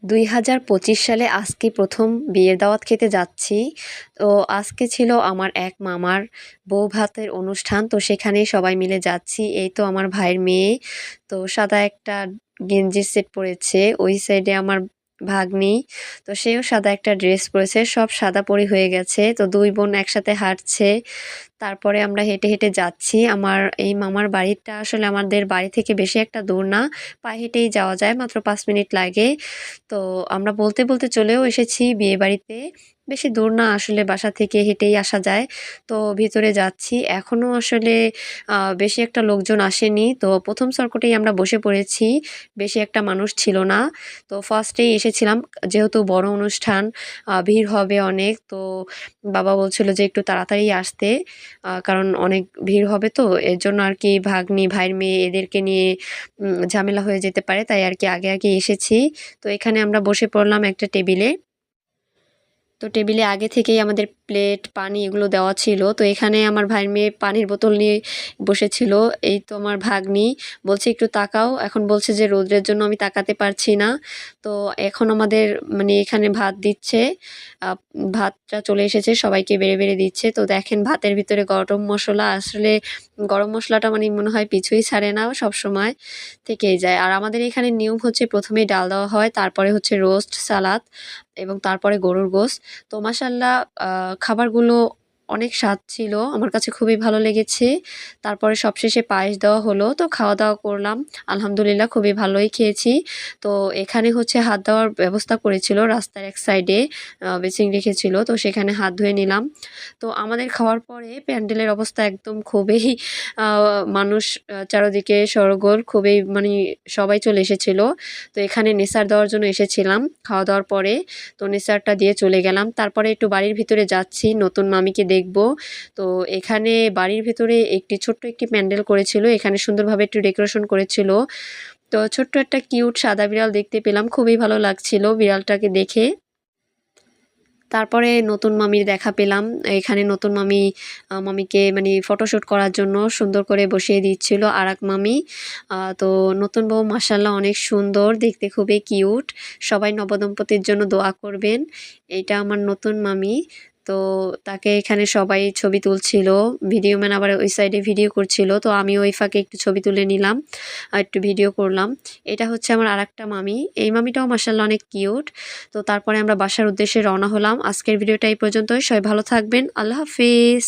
2025 সালে আজকে প্রথম বিয়ের দাওয়াত খেতে যাচ্ছি। তো আজকে ছিল আমার এক মামার বউ ভাতের অনুষ্ঠান। তো সেখানেই সবাই মিলে যাচ্ছি। এই তো আমার ভাইয়ের মেয়ে। তো সাদা একটা গেঞ্জির সেট পড়েছে। ওই সাইডে আমার ভাগ্নি। তো সেও সাদা একটা ড্রেস পরেছে। সব সাদা পরি হয়ে গেছে। তো 2 বোন একসাথে হাঁটছে। তারপরে আমরা হেঁটে, হেঁটে যাচ্ছি। আমার এই মামার বাড়িটা আসলে আমাদের বাড়ি থেকে বেশি একটা দূর না। পায়ে হেঁটেই যাওয়া যায়। মাত্র 5 মিনিট লাগে। তো আমরা বলতে, বলতে চলেও এসেছি বিয়েবাড়িতে। বেশি দূর না আসলে বাসা থেকে হেঁটেই আসা যায়। তো ভিতরে যাচ্ছি। এখনো আসলে বেশি একটা লোকজন আসেনি। তো ১ম সর্কটেই আমরা বসে পড়েছি। বেশি একটা মানুষ ছিল না। তো ফার্স্টেই এসেছিলাম। যেহেতু বড় অনুষ্ঠান, ভিড় হবে অনেক। তো বাবা বলছিল যে একটু তাড়াতাড়ি আসতে। কারণ অনেক ভিড় হবে তো। এর জন্য আরকি ভাগ্নি, ভাইয়ের মেয়ে এদেরকে নিয়ে ঝামেলা হয়ে যেতে পারে। তাই আরকি আগে, আগে এসেছি। তো এখানে আমরা বসে পড়লাম একটা টেবিলে। তো টেবিলে আগে থেকেই আমাদের প্লেট, পানি এগুলো দেওয়া ছিল। তো এখানে আমার ভাইয়ের মেয়ে পানির বোতল নিয়ে বসেছিল। এই তো আমার ভাগ্নি বলছে, "একটু তাকাও।" এখন বলছে যে, "রৌদ্রের জন্য আমি তাকাতে পারছি না।" তো এখন আমাদের মানে এখানে ভাত দিচ্ছে। আ ভাতটা চলে এসেছে, সবাইকে বেড়ে, বেড়ে দিচ্ছে। তো দেখেন ভাতের ভিতরে গরম মসলা, আসলে গরম মসলাটা মানে মনে হয় পিছুই ছাড়ে না, সবসময় থেকেই যায়। আর আমাদের এখানে নিয়ম হচ্ছে ১ম এই ডাল দেওয়া হয়, তারপরে হচ্ছে রোস্ট, সালাদ এবং তারপরে গরুর গোশত। তো মাশাআল্লাহ আ খাবারগুলো অনেক স্বাদ ছিল। আমার কাছে খুবই ভালো লেগেছে। তারপরে সবশেষে পায়েস দেওয়া হলো। তো খাওয়া-দাওয়া করলাম। আলহামদুলিল্লাহ খুবই ভালোই খেয়েছি। তো এখানে হচ্ছে হাত দেওয়ার ব্যবস্থা করেছিল রাস্তার এক সাইডে বেসিন রেখেছিল। তো সেখানে হাত ধুয়ে নিলাম। তো আমাদের খাওয়ার পরে প্যান্ডেলের অবস্থা একদম খুবই আ মানুষ চারদিকে শোরগোল, খুবই মানে সবাই চলে এসেছিল। তো এখানে নেছার দেওয়ার জন্য এসেছিলাম খাওয়া-দাওয়ার পরে। তো নেছারটা দিয়ে চলে গেলাম। তারপরে একটু বাড়ির ভিতরে যাচ্ছি, নতুন মামিকে দেখব। তো এখানে বাড়ির ভেতরে ছোট্ট একটি প্যান্ডেল করেছিল। এখানে সুন্দরভাবে একটু ডেকোরেশন করেছিল। তো ছোট্ট একটা কিউট সাদা বিড়াল দেখতে পেলাম। খুবই ভালো লাগছিল বিড়ালটাকে দেখে। তারপরে নতুন মামির দেখা পেলাম। এখানে নতুন মামি মামিকে মানে ফটোশুট করার জন্য সুন্দর করে বসিয়ে দিচ্ছিল আরেক মামি। তো নতুন বউ মাশাআল্লাহ অনেক সুন্দর, দেখতে খুবই কিউট। সবাই নবদম্পতির জন্য দোয়া করবেন। এইটা আমার নতুন মামি। তো তাকে এখানে সবাই ছবি তুলছিল। ভিডিও ম্যান আবার ওই সাইডে ভিডিও করছিল। তো আমিও ওই ফাঁকে একটু ছবি তুলে নিলাম। আর একটু ভিডিও করলাম। এটা হচ্ছে আমার আরেকটা মামি। এই মামিটাও মাশাআল্লাহ অনেক কিউট। তো তারপরে আমরা বাসার উদ্দেশ্যে রওনা হলাম। আজকের ভিডিওটা এই পর্যন্তই। সবাই ভালো থাকবেন। আল্লাহ হাফিজ।